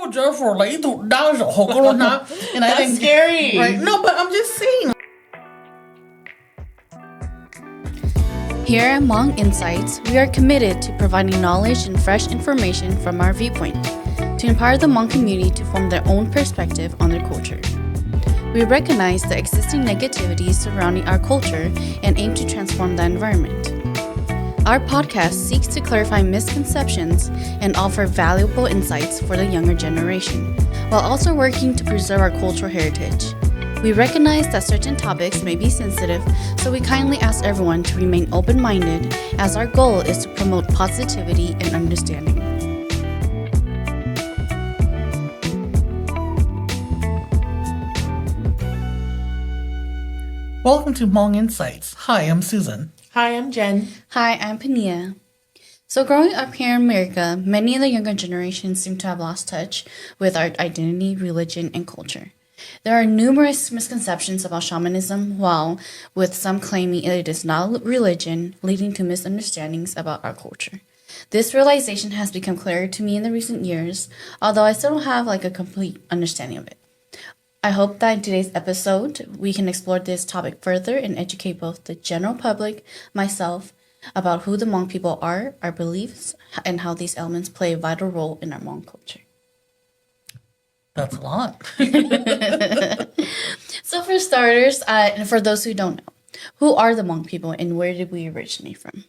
我觉得佛雷土当手后够了他 and I That's think scary. right no but I'm just saying Here at Hmong Insights, we are committed to providing knowledge and fresh information from our viewpoint to empower the Hmong community to form their own perspective on their culture. We recognize the existing negativities surrounding our culture and aim to transform the environment. Our podcast seeks to clarify misconceptions and offer valuable insights for the younger generation, while also working to preserve our cultural heritage. We recognize that certain topics may be sensitive, so we kindly ask everyone to remain open-minded, as our goal is to promote positivity and understanding. welcome to Hmong Insights. Hi, I'm Susan. Hi, I'm Jen. Hi, I'm Pania. So growing up here in America, many of the younger generations seem to have lost touch with our identity, religion, and culture. There are numerous misconceptions about shamanism, while with some claiming it is not religion, leading to misunderstandings about our culture. This realization has become clearer to me in the recent years, although I still don't have a complete understanding of it. I hope that in today's episode, we can explore this topic further and educate both the general public, myself, about who the Hmong people are, our beliefs, and how these elements play a vital role in our Hmong culture. That's a lot. So for starters, and for those who don't know, who are the Hmong people and where did we originate from?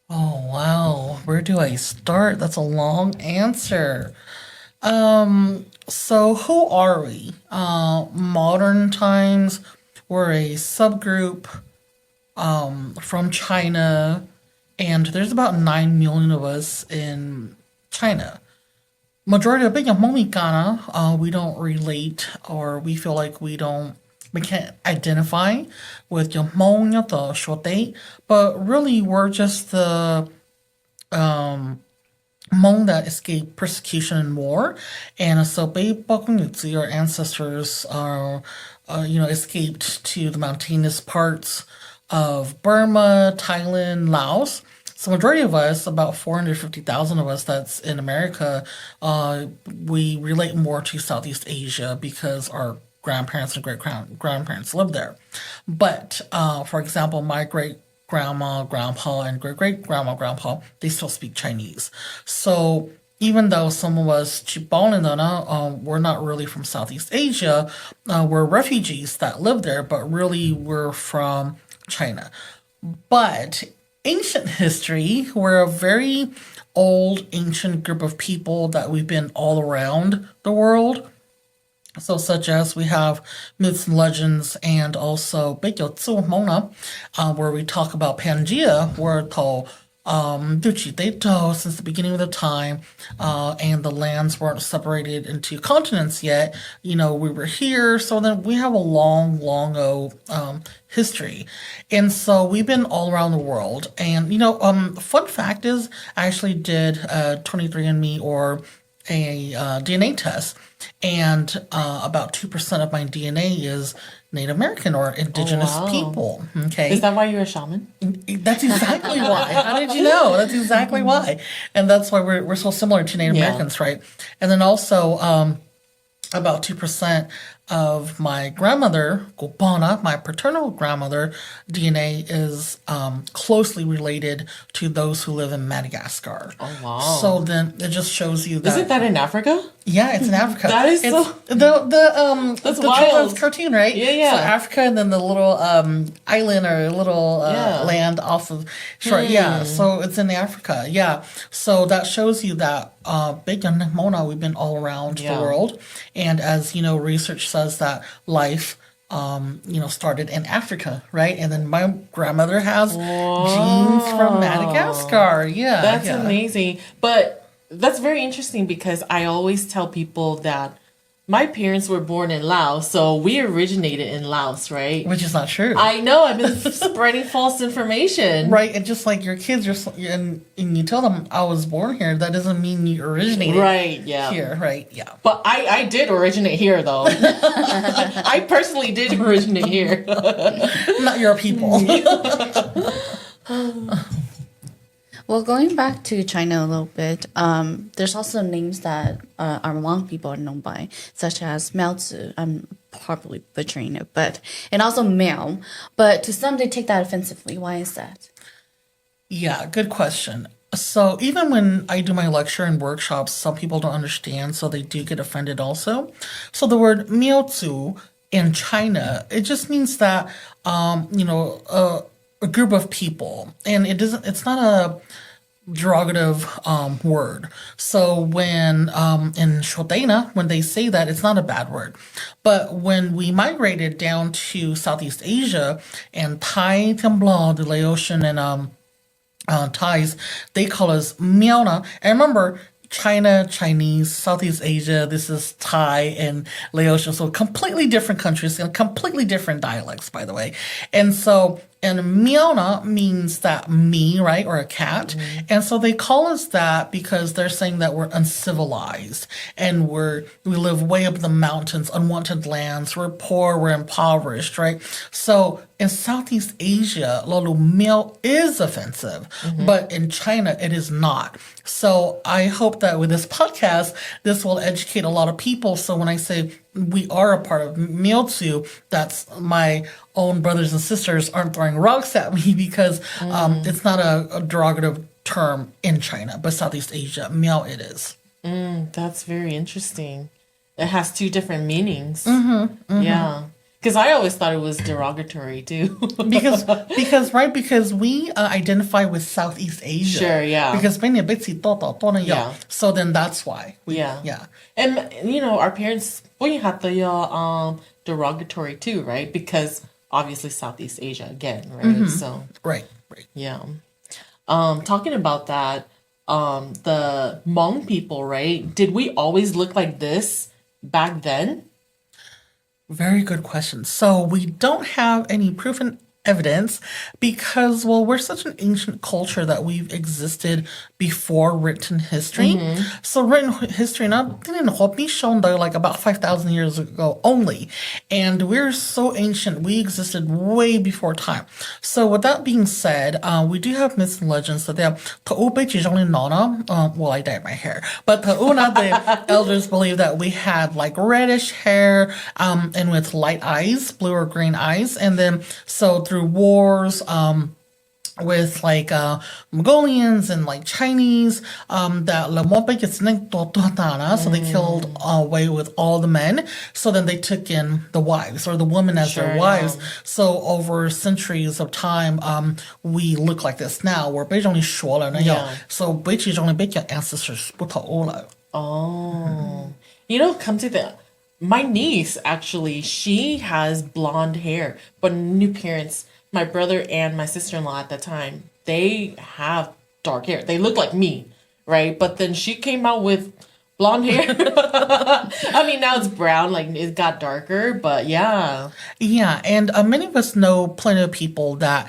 Oh, wow. Where do I start? That's a long answer. So who are we? Modern times, we're a subgroup from China, and there's about 9 million of us in China. Majority of Hmong we don't relate, or we feel like we can't identify with the Hmong the Shote, but really we're just the Hmong that escaped persecution and war, and so our ancestors escaped to the mountainous parts of Burma, Thailand, Laos. So majority of us, about 450,000 of us that's in America, we relate more to Southeast Asia because our grandparents and great-grandparents lived there. But, for example, my great-grandma, grandpa, and great-great-grandma, grandpa, they still speak Chinese. So even though some of us, we're not really from Southeast Asia, we're refugees that live there, but really we're from China. But ancient history, we're a very old, ancient group of people that we've been all around the world. So such as we have myths and legends, and also where we talk about Pangea, where since the beginning of the time, and the lands weren't separated into continents yet. We were here, so then we have a long history, and so we've been all around the world. And fun fact is, I actually did a 23andMe or a DNA test, and about 2% of my DNA is Native American or indigenous people. Okay, Is that why you're a shaman? That's exactly why. How did you know? That's exactly why, and that's why we're so similar to Native Americans, right? And then also, about 2% of my grandmother, Gopana, my paternal grandmother, DNA is closely related to those who live in Madagascar. Oh, wow. So then it just shows you that. Isn't that in Africa? Yeah, it's in Africa. That is it's so... That's the wild. children's cartoon, right? Yeah. So Africa, and then the little island or little land off of shore. Yeah, so it's in Africa. Yeah, so that shows you that Mona, we've been all around the world, and as research says that life started in Africa, right? And then my grandmother has genes from Madagascar. Yeah, that's amazing. But that's very interesting, because I always tell people that my parents were born in Laos, so we originated in Laos, right? Which is not true. I know. I've been spreading false information. Right, and just like your kids, and you tell them I was born here, that doesn't mean you originated here, right? Yeah. But I did originate here, though. I personally did originate here. Not your people. Well, going back to China a little bit, there's also names that our Hmong people are known by, such as Miao Tzu. I'm probably butchering it, but and also Miao. But to some, they take that offensively. Why is that? Yeah, good question. So even when I do my lecture and workshops, some people don't understand, so they do get offended also. So the word Miaozu in China, it just means that a group of people, and it's not a derogative word. So when in Shodana, when they say that, it's not a bad word. But when we migrated down to Southeast Asia and Thai, Temblon, the Laotian, and Thais, they call us Miaona. And remember, China, Chinese, Southeast Asia, this is Thai and Laotian. So completely different countries and completely different dialects, by the way. And so, and Miaona means that me, right? Or a cat. Mm-hmm. And so they call us that because they're saying that we're uncivilized and we live way up in the mountains, unwanted lands. We're poor, we're impoverished, right? So in Southeast Asia, Lolo Miao is offensive, but in China, it is not. So I hope that with this podcast, this will educate a lot of people. So when I say we are a part of Miaozu, that's my own brothers and sisters aren't throwing rocks at me because it's not a derogative term in China, but Southeast Asia, Miao it is. That's very interesting. It has two different meanings. Yeah. Because I always thought it was derogatory too. because we identify with Southeast Asia. Sure, yeah. Because yeah. So then that's why. Yeah. And our parents derogatory too, right? Because obviously Southeast Asia again, right? So right. Yeah. Talking about that, the Hmong people, right? Did we always look like this back then? Very good question. So we don't have any proof and evidence because, well, we're such an ancient culture that we've existed before written history. So written history not shown though like about 5,000 years ago only. And we're so ancient, we existed way before time. So with that being said, we do have myths and legends that they have well, I dyed my hair, but the elders believe that we had like reddish hair and with light eyes, blue or green eyes. And then so through wars with like Mongolians and like Chinese so they killed away with all the men, so then they took in the wives or the women as their wives. So over centuries of time we look like this now. We're basically so basically ancestors come to the my niece actually, she has blonde hair, but new parents, my brother and my sister-in-law at the time, they have dark hair. They look like me, right? But then she came out with blonde hair. I mean, now it's brown, like it got darker, but yeah. Yeah, and many of us know plenty of people that,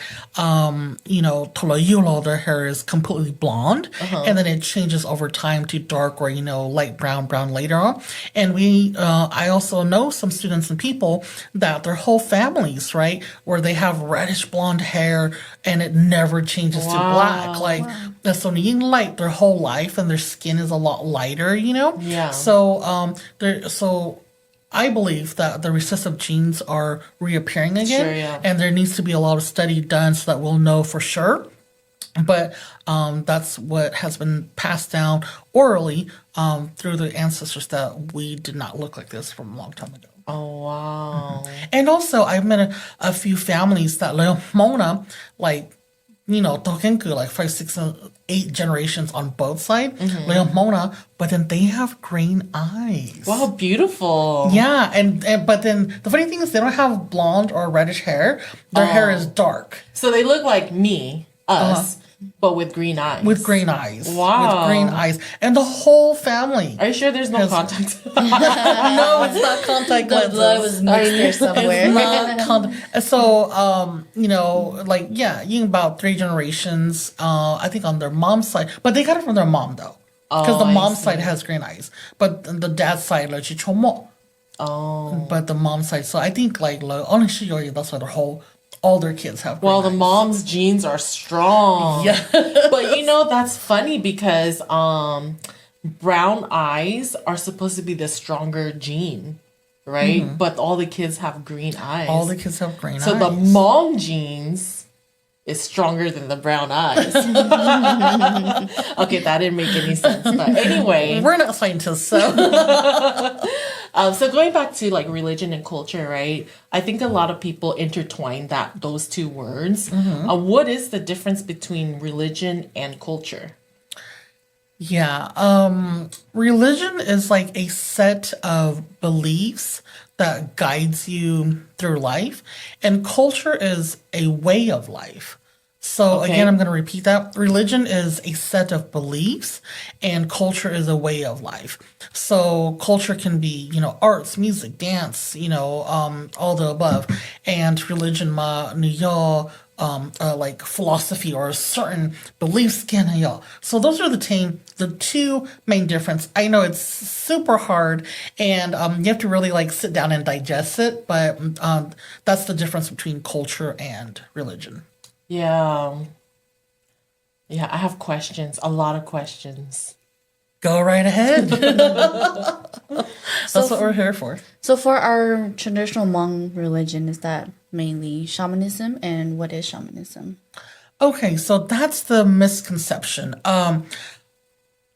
their hair is completely blonde, and then it changes over time to dark or, light brown later on. And I also know some students and people that their whole families, right, where they have reddish blonde hair and it never changes to black. Like, that's only light their whole life and their skin is a lot lighter, Yeah. So I believe that the recessive genes are reappearing again, Sure, yeah. and there needs to be a lot of study done so that we'll know for sure. But that's what has been passed down orally through the ancestors, that we did not look like this from a long time ago. Oh, wow. And also, I've met a few families that Mona, like, Tokenku, like 5, 6, 8 generations on both sides, Mona, but then they have green eyes. Wow, beautiful. Yeah, and but then the funny thing is they don't have blonde or reddish hair. Their hair is dark. So they look like me, us, but with green eyes. With green eyes. Wow. With green eyes. And the whole family. Are you sure there's no contact? No, it's not contact The lenses. blood was mixed there somewhere. It's not so, you about 3 generations, I think on their mom's side. But they got it from their mom, though. Because the mom's side has green eyes. But the dad's side, like, but the mom's side, so I think, like, that's why their whole all their kids have green Well, the eyes. mom's genes are strong. Yeah. But that's funny because brown eyes are supposed to be the stronger gene, right? But all the kids have green eyes. All the kids have green eyes. So the Hmong genes is stronger than the brown eyes. Okay, that didn't make any sense. But anyway, we're not scientists, so. So going back to like religion and culture, right? I think a lot of people intertwine those two words. What is the difference between religion and culture? Yeah, religion is like a set of beliefs that guides you through life, and culture is a way of life. So Okay. again, I'm going to repeat that. Religion is a set of beliefs, and culture is a way of life. So culture can be, arts, music, dance, all the above. And religion ma niyo, like philosophy or certain beliefs can niyo. So those are the two main difference. I know it's super hard, and you have to really like sit down and digest it. But that's the difference between culture and religion. Yeah. Yeah, I have questions, a lot of questions. Go right ahead. That's what we're here for. So for our traditional Hmong religion, is that mainly shamanism? And what is shamanism? Okay, so that's the misconception.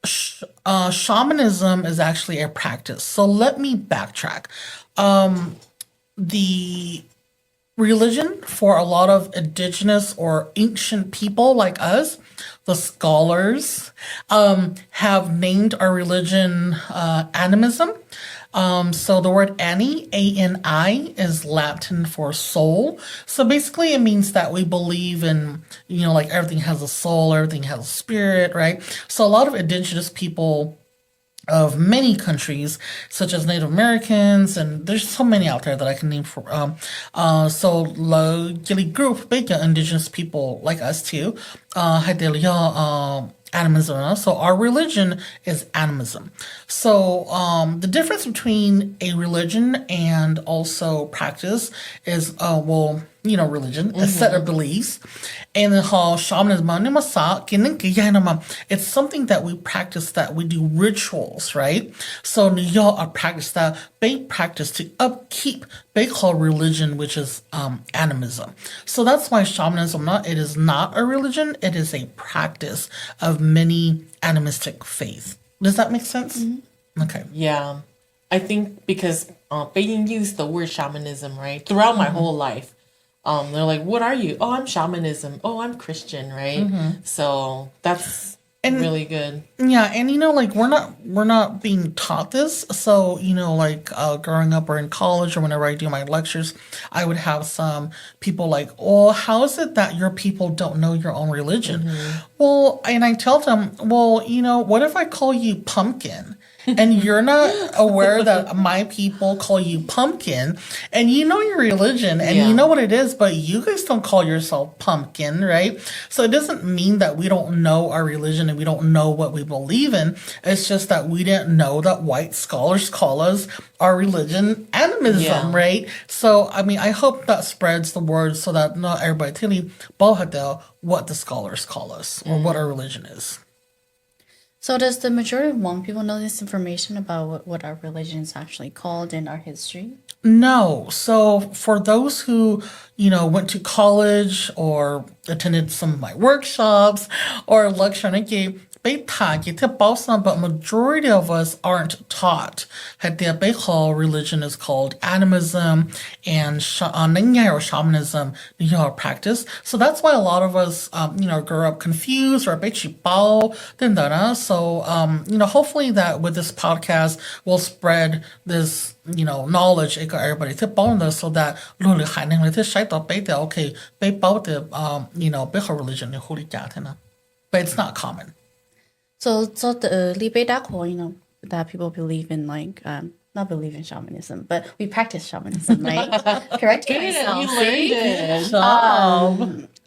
Shamanism is actually a practice. So let me backtrack. The religion for a lot of indigenous or ancient people like us, the scholars, have named our religion animism. So the word ani, A-N-I, is Latin for soul. So basically it means that we believe in, like everything has a soul, everything has a spirit, right? So a lot of indigenous people of many countries, such as Native Americans, and there's so many out there that I can name for. So the Gili group, big indigenous people like us too, animism. So our religion is animism. So the difference between a religion and also practice is, religion, a set of beliefs. And then shamanism, it's something that we practice, that we do rituals, right? So a practice that they practice to upkeep, they call religion, which is animism. So that's why shamanism, it is not a religion, it is a practice of many animistic faith. Does that make sense? Mm-hmm. Okay. Yeah. I think because Beijing used the word shamanism, right? Throughout my whole life. They're like, what are you? Oh, I'm shamanism. Oh, I'm Christian, right? So that's really good. Yeah, and we're not being taught this. So, growing up or in college or whenever I do my lectures, I would have some people like, oh, how is it that your people don't know your own religion? Well, and I tell them, well, what if I call you pumpkin? And you're not aware that my people call you pumpkin, and you know your religion, and you know what it is, but you guys don't call yourself pumpkin, right? So it doesn't mean that we don't know our religion and we don't know what we believe in. It's just that we didn't know that white scholars call us our religion animism, right? So, I hope that spreads the word so that not everybody tili what the scholars call us or what our religion is. So does the majority of Hmong people know this information about what our religion is actually called and our history? No. So for those who, went to college or attended some of my workshops or lecture, but majority of us aren't taught that the religion is called animism and or shamanism practice. So that's why a lot of us, grow up confused or so, hopefully that with this podcast we'll spread this, knowledge everybody so that okay, religion but it's not common. So the Libe Dako, that people believe in not believe in shamanism, but we practice shamanism, right? Correct myself. You learned it.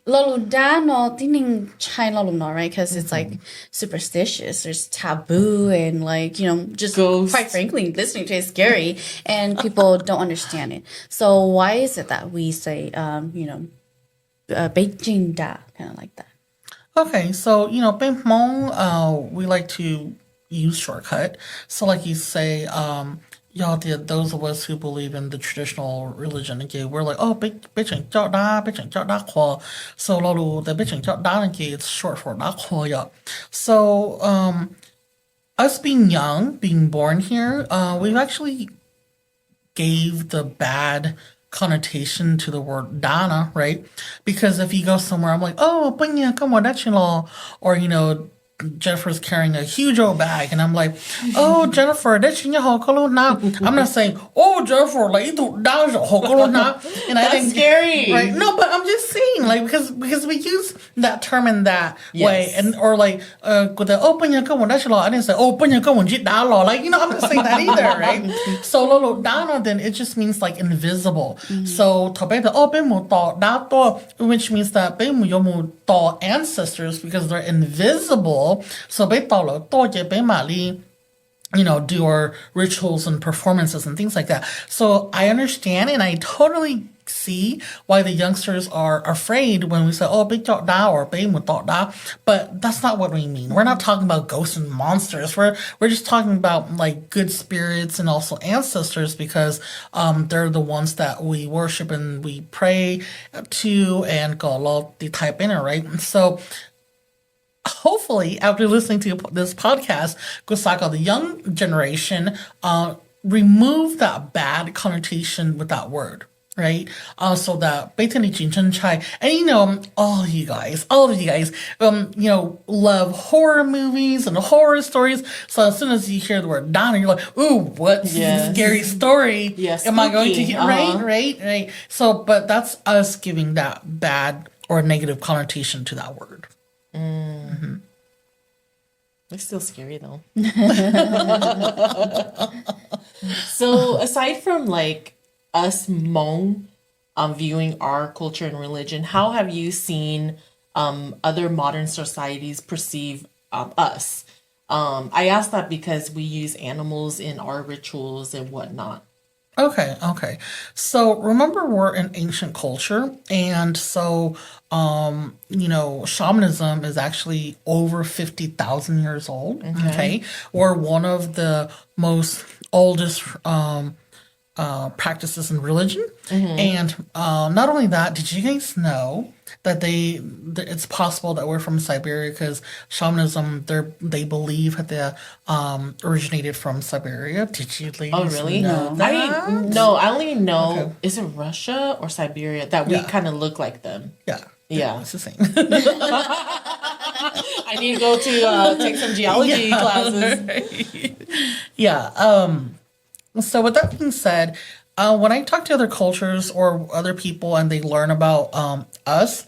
Lolo no tining China lolo no, right? Because it's like superstitious. There's taboo and just Ghosts. quite frankly, listening to it is scary, and people don't understand it. So why is it that we say Beijing da, kind of like that. Okay, so Bing Hmong, we like to use shortcut. So like you say, y'all did those of us who believe in the traditional religion again, we're like, oh, bitching da, bitching da kwa. So lolu the bitching da again, it's short for da kwa ya. So us being young, being born here, we've actually gave the bad connotation to the word Donna, right? Because if you go somewhere, I'm like, oh, punya, come on, that's your law. Or, Jennifer's carrying a huge old bag, and I'm like, oh, Jennifer, that's your now. I'm not saying, oh, Jennifer, like, that's your now. And I That's think, scary. right? No, but I'm just saying, like, because we use that term in that way, Yes. and or like, with the open your come on, that's your law. I didn't say, oh, open your come on, jit da law. Like, I'm not saying that either, right? So, lolo dana, then it just means like invisible. So, tabe the open mo to, which means that be mo yomu to ancestors because they're invisible. So, be tolo to be mali, do our rituals and performances and things like that. So I understand and I totally see why the youngsters are afraid when we say, oh, big dot da or big dot da. But that's not what we mean. We're not talking about ghosts and monsters. We're just talking about like good spirits and also ancestors because they're the ones that we worship and we pray to and go lo the type in it, right? So hopefully, after listening to this podcast, Gusaka, the young generation, remove that bad connotation with that word, right? So that Beitani Jinchen Chai, and all of you guys, love horror movies and horror stories. So as soon as you hear the word Donna, you're like, ooh, what's Yes. this scary story? Yes, Am I going to spooky. hear? Right. So, but that's us giving that bad or negative connotation to that word. It's still scary though. So aside from like us Hmong viewing our culture and religion, how have you seen other modern societies perceive us? I ask that because we use animals in our rituals and whatnot. Okay. So remember we're an ancient culture and so shamanism is actually over 50,000 years old. Okay. We're one of the most oldest practices in religion. And not only that, did you guys know that it's possible that we're from Siberia because shamanism they believe that they originated from Siberia. Did you ladies Oh, really? know that? I only know, is it Russia or Siberia that we kind of look like them? Yeah, it's the same. I need to go to take some geology classes. Yeah. So with that being said, when I talk to other cultures or other people and they learn about us,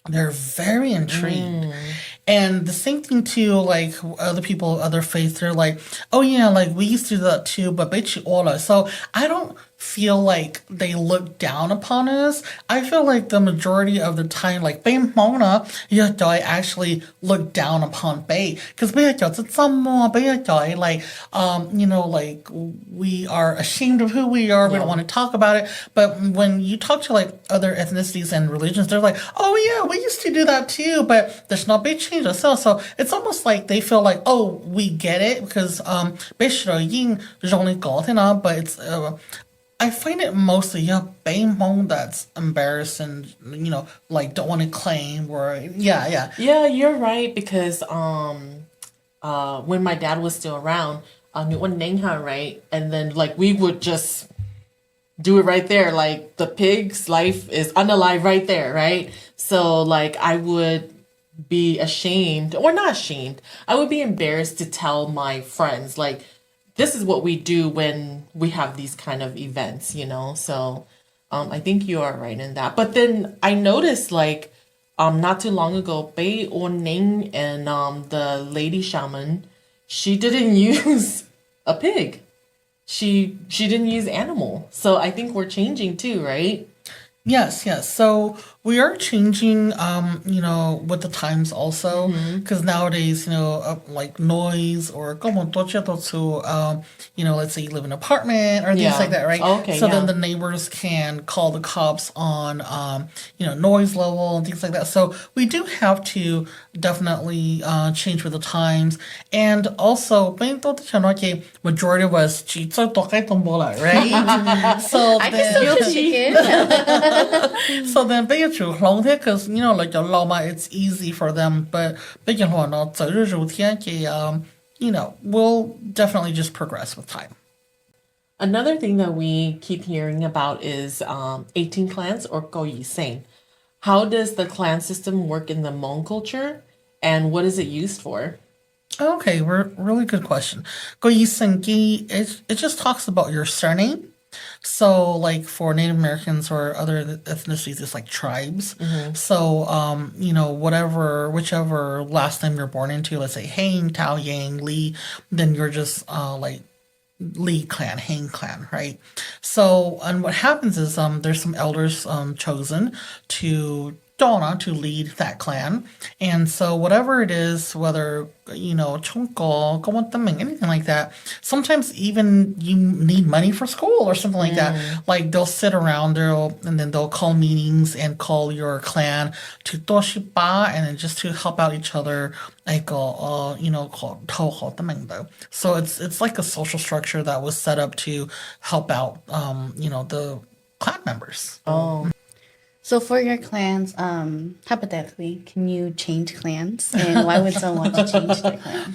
they're very intrigued. And the same thing too, like other people, other faiths, they're like, oh yeah, like we used to do that too, but bet you all. So I don't feel like they look down upon us. I feel like the majority of the time, like Bay Mona, I actually look down upon Bay. Because like, like we are ashamed of who we are. We don't want to talk about it. But when you talk to like other ethnicities and religions, they're like, oh yeah, we used to do that too, but there's no big change ourselves. So it's almost like they feel like, oh, we get it because but it's I find it mostly that's embarrassed and like don't want to claim or yeah. Yeah, you're right because when my dad was still around, right, and then like we would just do it right there. Like the pig's life is unalive right there, right? So like I would be ashamed or not ashamed. I would be embarrassed to tell my friends like this is what we do when we have these kind of events, So I think you are right in that. But then I noticed like not too long ago, Bei Oning and the lady shaman, she didn't use a pig. She didn't use animal. So I think we're changing too, right? Yes. So We are changing, with the times also, because nowadays, like noise or como to, let's say you live in an apartment or things like Yeah. that, right? Okay, So then yeah. the neighbors can call the cops on, noise level and things like that. So we do have to definitely change with the times, and also, majority of us, right? So I can then. still Chicken. So then 俾佢做long here because like your llama it's easy for them but 俾佢可能走日做天嘅 we'll definitely just progress with time. Another thing that we keep hearing about is 18 clans or Goyiseng. How does the clan system work in the Hmong culture and what is it used for? Okay, really good question. Goyisengi, it just talks about your surname. So, like for Native Americans or other ethnicities, it's like tribes. So, whichever last name you're born into, let's say Hang, Tao, Yang, Lee, then you're just like Lee clan, Hang clan, right? So, and what happens is there's some elders chosen to lead that clan. And so whatever it is, whether chongko, kawantaming, anything like that, sometimes even you need money for school or something like that. Like they'll sit around and then they'll call meetings and call your clan to toshiba and then just to help out each other like called though. So it's like a social structure that was set up to help out the clan members. Oh. So for your clans, hypothetically, can you change clans? And why would someone want to change their clan?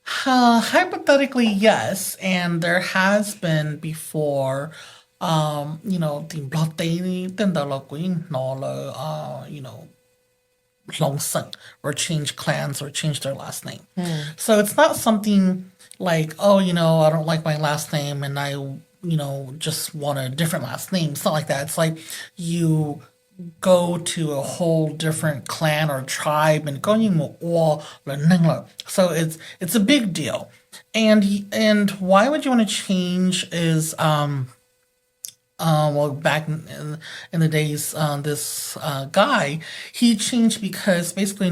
Hypothetically, yes, and there has been before, the blood daily, then the going long son or change clans or change their last name. So it's not something like, oh, I don't like my last name and I, just want a different last name. It's not like that. It's like you go to a whole different clan or tribe and so it's a big deal. And why would you want to change is well, back in the days, this guy, he changed because basically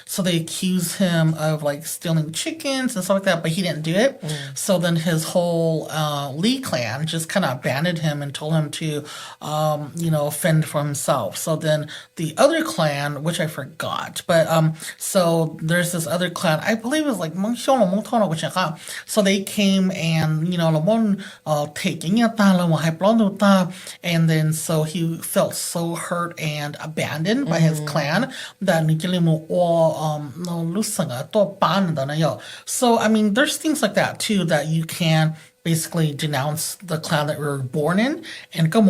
so they accuse him of like stealing chickens and stuff like that, but he didn't do it. So then his whole Lee clan just kind of abandoned him and told him to, fend for himself. So then the other clan, which I forgot, but so there's this other clan, I believe it was like so they came and taking it and then so he felt so hurt and abandoned by his clan that so I mean there's things like that too that you can basically denounce the clan that you were born in and come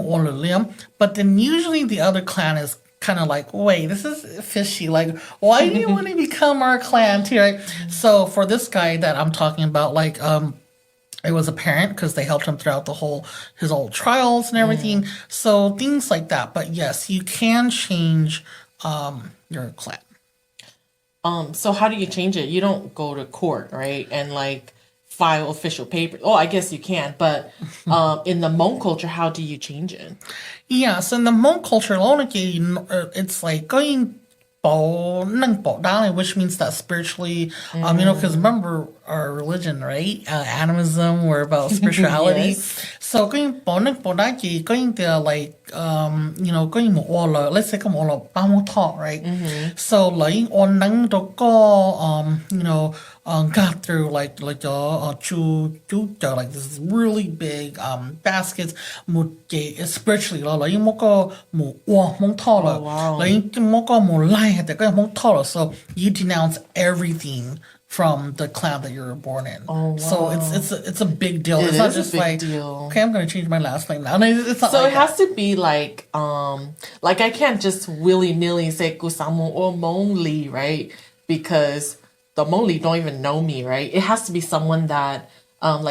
but then usually the other clan is kind of like, wait, this is fishy. Like, why do you want to become our clan too? Right? So for this guy that I'm talking about, like, it was apparent because they helped him throughout his old trials and everything. So things like that. But yes, you can change your clan. So how do you change it? You don't go to court, right? And like file official papers. Oh, I guess you can, but in the Hmong culture, how do you change it? Yeah, so in the Hmong culture, it's like going which means that spiritually, because remember our religion, right? Animism, we're about spirituality. Yes. So going to like, going let's say come all talk, right? So like on nang to go, got through like like this really big baskets spiritually like wow. so you denounce everything from the clan that you were born in. Oh, wow. So it's a big deal. It's not just like deal. Okay, I'm gonna change my last name now. It's not So like it has to be like I can't just willy-nilly say Kusamo or Hmong Lee, right? Because the Hmong Lee don't even know me, right? It has to be someone that Hang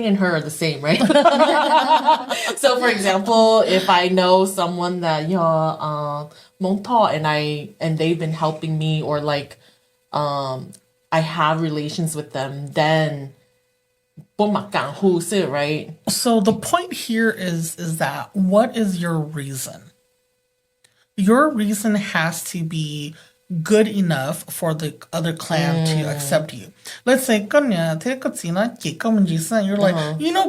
and her are the same, right? So for example, if I know someone that Hmong Ta and they've been helping me or like I have relations with them, then who's it, right? So the point here is that what is your reason? Your reason has to be good enough for the other clan to accept you. Let's say you're like, you know,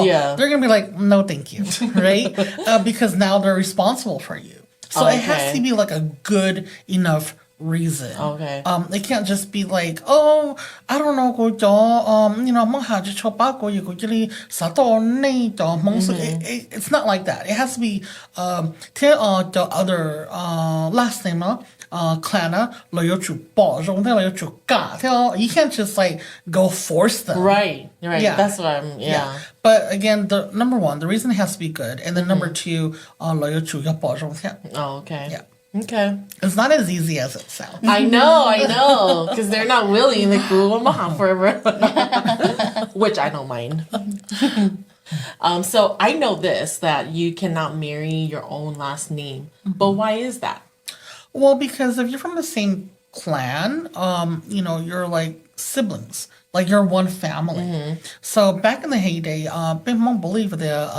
Yeah. they're gonna be like, no, thank you, right? Because now they're responsible for you. So it has Okay. to be like a good enough reason. Okay. It can't just be like, oh, I don't know, you know, it's not like that. It has to be the other last name clan you can't just like go force them. Right. Yeah. That's what I'm. Yeah. But again, the number one, the reason it has to be good, and then number two, 老友主要保重下. Oh, okay. Yeah. Okay. It's not as easy as it sounds. I know, because they're not willing. Like, forever, which I don't mind. So I know this that you cannot marry your own last name, but why is that? Well, because if you're from the same clan, you know, you're like siblings, like you're one family. So back in the heyday, people believe that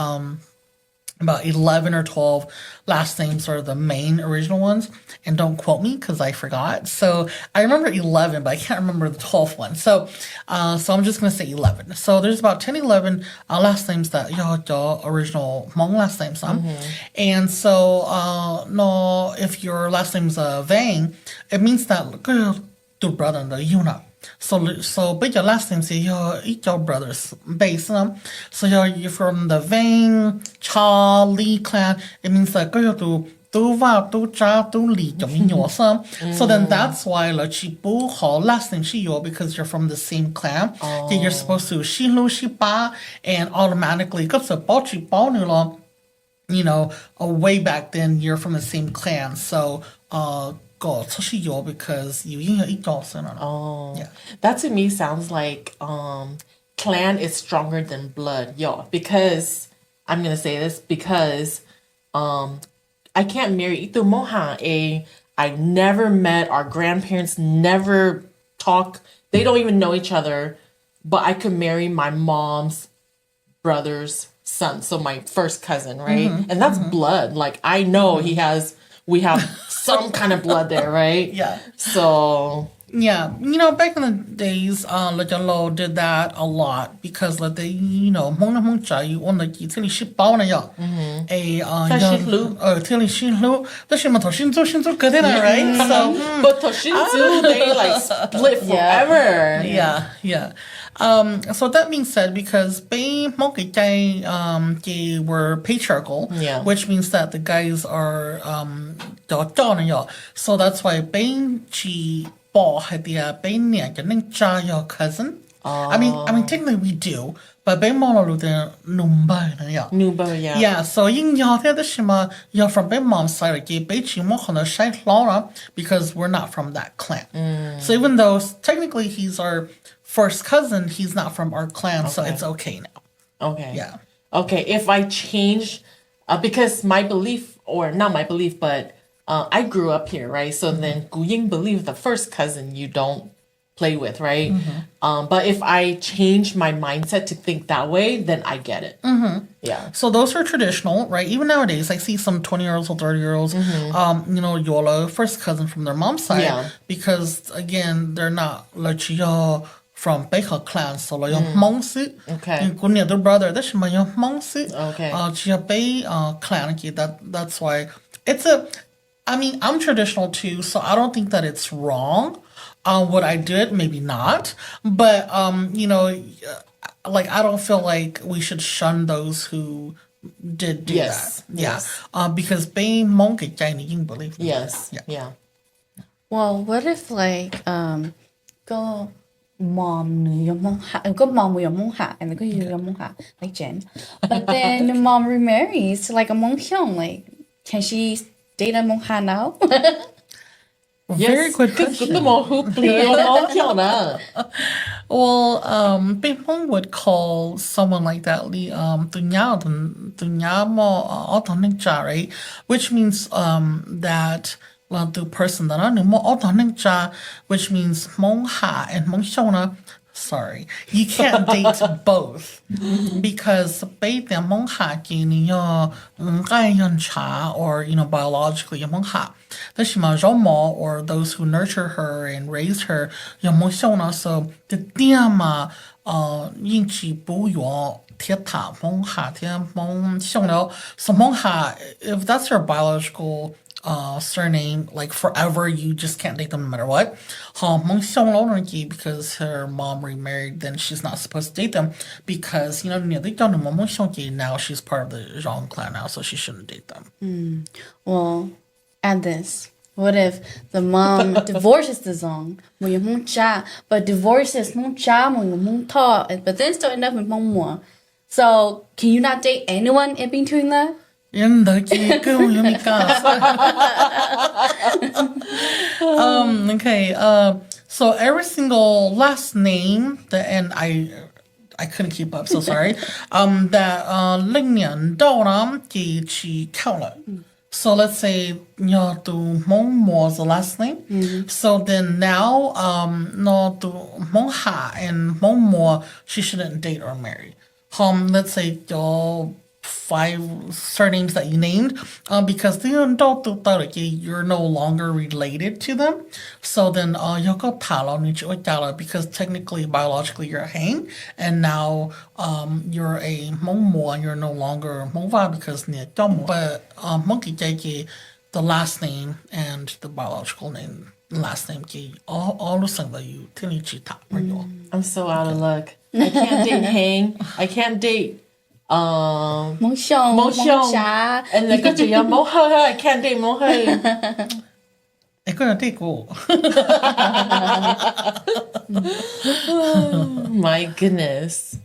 about 11 or 12 last names are the main original ones. And don't quote me because I forgot. So I remember 11, but I can't remember the 12th one. So I'm just going to say 11. So there's about 10, 11 last names that your original Hmong last names. And so no, if your last name's Vang, it means that your brother, the Yuna. So but your last name say your brothers base so you're from the Vang Charlie clan, it means that go to do va do cha do li so then that's why la chi bu last name shi because you're from the same clan. You're supposed to shi lu shi ba and automatically you know, way back then you're from the same clan. So go because you yeah. That to me sounds like clan is stronger than blood, because I'm gonna say this because I can't marry Ito Moha. I never met, our grandparents never talk, they don't even know each other, but I could marry my mom's brother's son, so my first cousin, right? And that's blood. Like I know we have some kind of blood there, right? Yeah. So yeah, you know, back in the days, Lejalo did that a lot because like they, you know, Hmong cha you on the tili ship bao na ya. Tili shin lu, the shima to shinzo right? So but Toshinzu, they like split forever. Yeah. So that being said, because they were patriarchal, which means that the guys are so that's why your cousin. I mean technically we do, but Nuba, yeah, so you're from my mom's side, because we're not from that clan. So even though technically he's our first cousin, he's not from our clan, so it's okay now. Okay. Yeah. Okay, if I change, because my belief, or not my belief, but I grew up here, right? So then Guying believe the first cousin you don't play with, right? But if I change my mindset to think that way, then I get it. Yeah. So those are traditional, right? Even nowadays, I see some 20-year-olds or 30-year-olds, you know, Yola, first cousin from their mom's side, because again, they're not from Baker clan, so like Hmongs. Okay. Their brother, that's my Hmongs. Okay. Clan, that's why it's I mean, I'm traditional too, so I don't think that it's wrong. Would I do it? Maybe not. But, you know, like, I don't feel like we should shun those who did do that. Yes. Because they monk it, you believe. Yes. Yeah. Well, what if like go mom your mom go mom with your mom and go your mom like Jen, but then the mom remarries to like a Hmong, like can she date a Hmong now? Very good question. Well, people would call someone like that right? Which means that the person that I know which means Hmong Ha and Hmong Shona Sorry, you can't date both because bay the mong ha gini yo ngai yon cha or biologically mong ha. The shima zomo or those who nurture her and raised her yo mong shona so the diama yin chi bu yo tia ta mong ha tia mong xiong liao. So mong ha, if that's your biological surname, like forever, you just can't date them no matter what. Because her mom remarried, then she's not supposed to date them because they don't know now she's part of the Zhang clan now, so she shouldn't date them. Well, add this. What if the mom divorces the Zong, but divorces but then still end up with Mong? So can you not date anyone in between that? Okay. So every single last name and I couldn't keep up, so sorry. That 零年到呢几起靠了. So let's say to Hmong was the last name. So then now no to Hmong Ha and Hmong Mo she shouldn't date or marry. Let's say your 5 surnames that you named, because you're no longer related to them. So then because technically, biologically, you're a Hang, and now you're a Hmong and you're no longer Hmong because but the last name and the biological name, last name, all the things that you I'm so out of luck. I can't date Hang. I can't date Mong Xiong, Mong Xia. And then Mong He. I can't date Mong He. I couldn't take all. My goodness.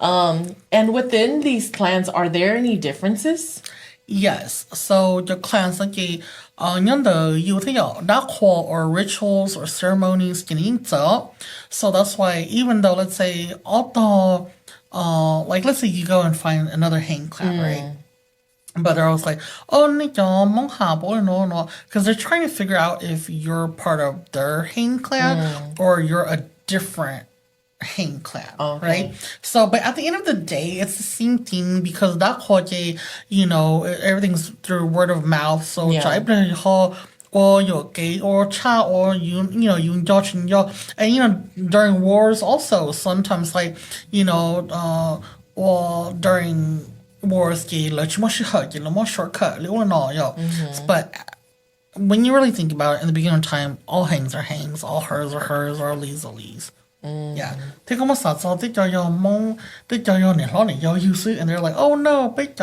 And within these clans, are there any differences? Yes. So your clans like or rituals or ceremonies so that's why even though let's say like let's say you go and find another Hang clan, right? But they're always like, oh, no, because they're trying to figure out if you're part of their Hang clan or you're a different Hang clan, right? So, but at the end of the day, it's the same thing because everything's through word of mouth. So, or your gay or cha or and during wars also sometimes like or during wars shortcut but when you really think about it in the beginning of time all Hangs are Hangs, all hers are hers, all Lees are Lees. Yeah. And they're like, oh no, it's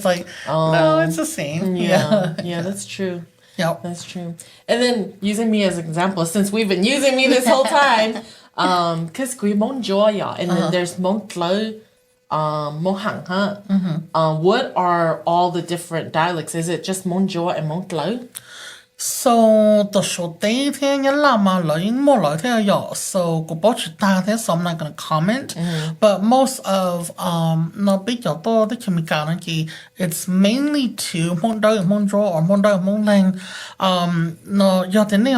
like no, it's the same. Yeah, that's true. Yeah, that's true. And then using me as an example, since we've been using me this whole time, because we Hmong Joya, and then there's Hmong Tlo, Hmong Hang Ha. What are all the different dialects? Is it just Hmong Joya and Hmong Tlo? So the short day so so I'm not gonna comment. But most of it's mainly two Hmong Dao, Hmong Zhuo, or Hmong Dao, Hmong Lang.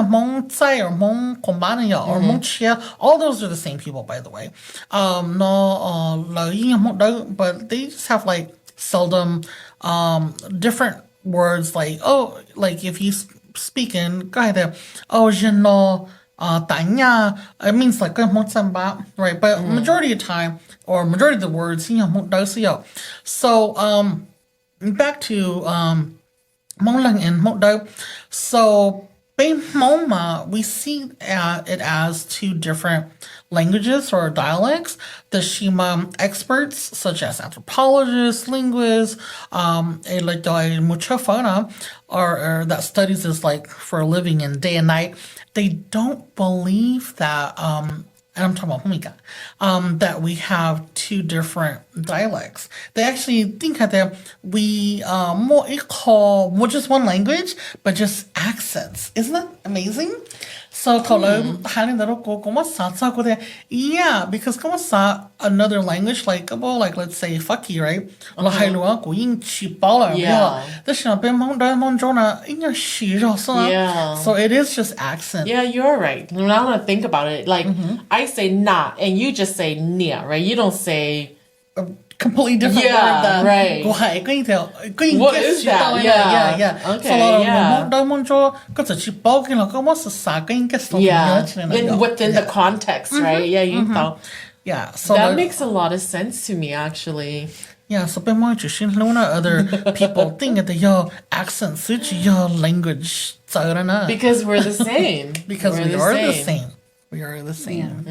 Hmong Tsai or Hmong Kombani or Hmong Chia. All those are the same people, by the way. But they just have like seldom different words like if you speak in right? It means like right? But majority of the time or majority of the words so back to Hmong Lang and Hmong Dao. So we see it as two different languages or dialects. The Shima experts, such as anthropologists, linguists, or that studies this like for a living and day and night, they don't believe that and I'm talking about Humika, that we have two different dialects. They actually think that we more equal, just one language, but just accents. Isn't that amazing? So tolo hani daro ko como sa ko de yeah because como sa another language like well like let's say fucky right lo hai lo ko yin chi bao la Yeah. the sha be mong da mong zhou na yin ya xi zhou so Yeah. so it is just accent. Yeah, you're right. Now that I think about it, like I say "not" and you just say "nia," right? You don't say Completely different Yeah, word than right. 我係跟條跟 What is that? Yeah. yeah Okay, so 我 yeah. 到問咗個就去包緊啦，咁我是啥跟嘅時候 Yeah, 起來 and within the context, right? Yeah, you thought yeah so that the- makes a lot of sense to me, actually. yeah so 被我只是 Luna other people think that your accent suits your language 走了呢 Because we're the same. because We're we are the same we are the same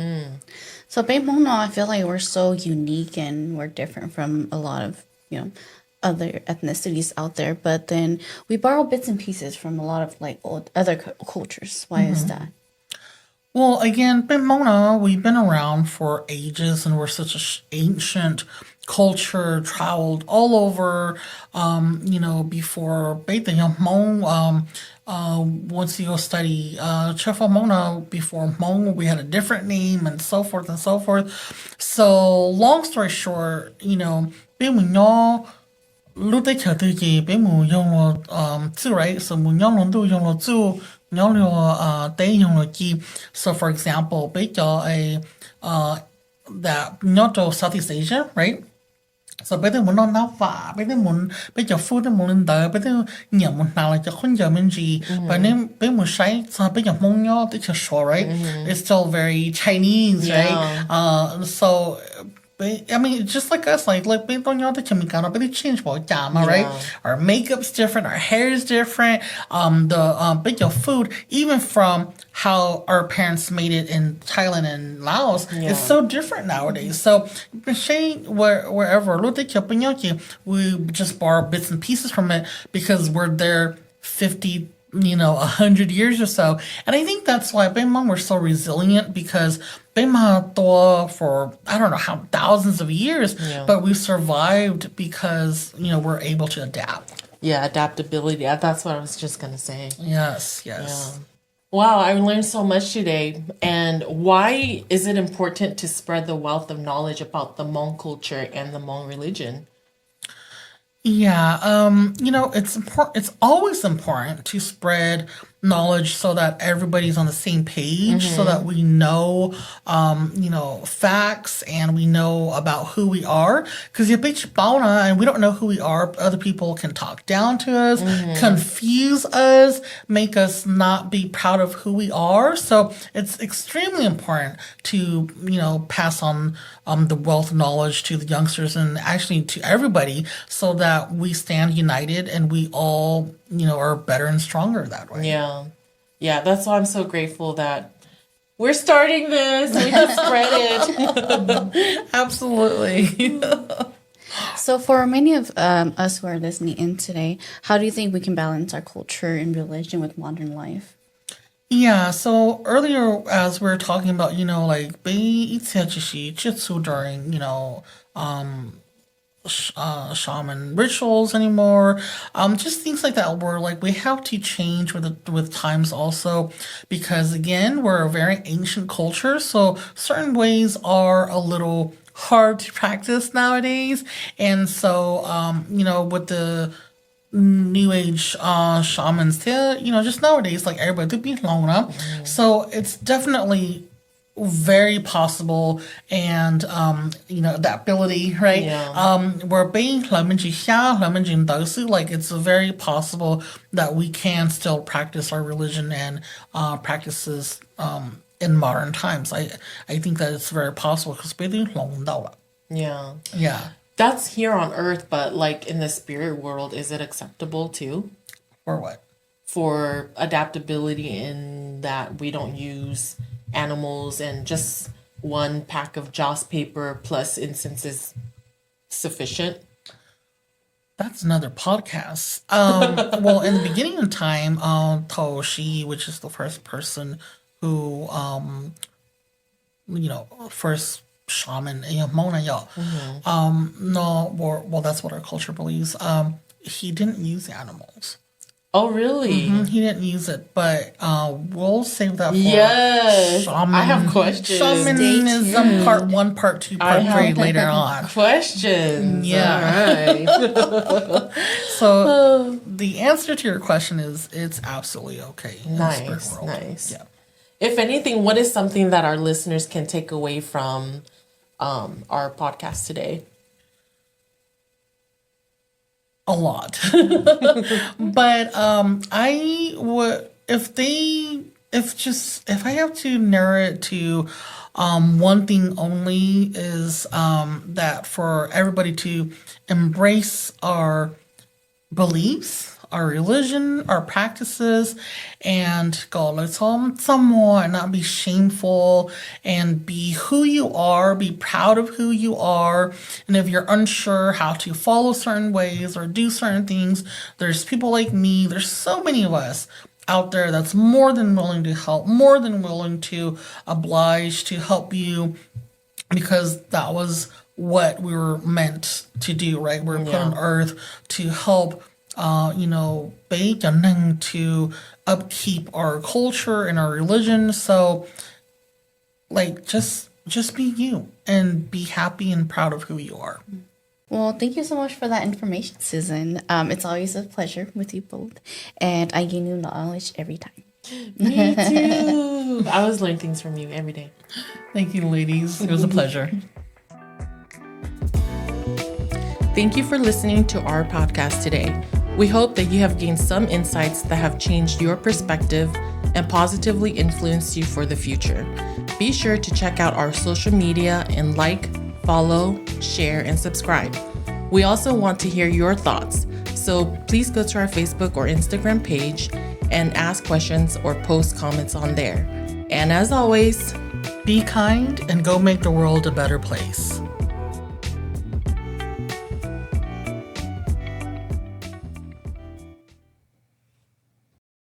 So Beimono, I feel like we're so unique and we're different from a lot of, other ethnicities out there. But then we borrow bits and pieces from a lot of like other cultures. Why is that? Well, again, Mona, we've been around for ages and we're such an ancient culture, traveled all over, before Beta Hmong, once you go study Chef Mona, before Hmong, we had a different name and so forth and so forth. So, long story short, lúc đấy chờ từ gì bé mù dùng lo chữ right so mù nhau luôn tu dùng lo chữ nhau lo tế dùng lo chi so for example bé cho that nhau cho Southeast Asia right so bé tôi muốn nó nấu phở bé tôi muốn bé cho food tôi muốn lên đời bé tôi nhiều muốn nào là cho không giờ mình gì và nên bé muốn say so bé cho mong nhau tới cho sure right it's still very Chinese right so I mean, just like us, like we don't know the chemical, but they change what right? Our makeup's different, our hair is different. But your food, even from how our parents made it in Thailand and Laos, is so different nowadays. So, wherever, we just borrow bits and pieces from it because we're there 50. 100 years or so. And I think that's why Beimong were so resilient because Beimong for I don't know how thousands of years, but we survived because, we're able to adapt. Yeah, adaptability. That's what I was just going to say. Yes. Yeah. Wow, I learned so much today. And why is it important to spread the wealth of knowledge about the Hmong culture and the Hmong religion? Yeah, it's important. It's always important to spread knowledge so that everybody's on the same page, so that we know, facts and we know about who we are. Because and we don't know who we are, other people can talk down to us, confuse us, make us not be proud of who we are. So it's extremely important to, pass on the wealth of knowledge to the youngsters and actually to everybody so that we stand united and we all, are better and stronger that way. Yeah, that's why I'm so grateful that we're starting this. We can spread it. Absolutely. So for many of us who are listening in today, how do you think we can balance our culture and religion with modern life? Yeah, so earlier as we were talking about, like 被一切这些接触 during, shaman rituals anymore, just things like that where like we have to change with times also because again we're a very ancient culture, so certain ways are a little hard to practice nowadays, and so with the new age shamans there, just nowadays like everybody be long enough, so it's definitely very possible and that ability right where being like it's very possible that we can still practice our religion and practices in modern times. I think that it's very possible because Yeah, that's here on earth, but like in the spirit world, is it acceptable too? For what? For adaptability in that we don't use animals and just one pack of joss paper plus incense is sufficient. That's another podcast. Well, in the beginning of time, Toshi, which is the first person who, first shaman, Mona, no, well, that's what our culture believes. He didn't use animals. Oh, really? He didn't use it, but we'll save that for Yes. shaman. I have questions. Shamanism part 1, part 2, part 3 later on. Questions. Yeah. All right. So the answer to your question is it's absolutely okay in the spirit Nice. world. Nice. Yeah. If anything, what is something that our listeners can take away from our podcast today? A lot. But I would if I have to narrow it to one thing only is that for everybody to embrace our beliefs, our religion, our practices, and go let's somewhat and not be shameful and be who you are, be proud of who you are. And if you're unsure how to follow certain ways or do certain things, there's people like me, there's so many of us out there that's more than willing to help, more than willing to oblige to help you because that was what we were meant to do, right? We were put on earth to help, to upkeep our culture and our religion. So, like, just be you and be happy and proud of who you are. Well, thank you so much for that information, Susan. It's always a pleasure with you both, and I gain new knowledge every time. Me too. I always learn things from you every day. Thank you, ladies. It was a pleasure. Thank you for listening to our podcast today. We hope that you have gained some insights that have changed your perspective and positively influenced you for the future. Be sure to check out our social media and follow, share, and subscribe. We also want to hear your thoughts, so please go to our Facebook or Instagram page and ask questions or post comments on there. And as always, Be kind and go make the world a better place.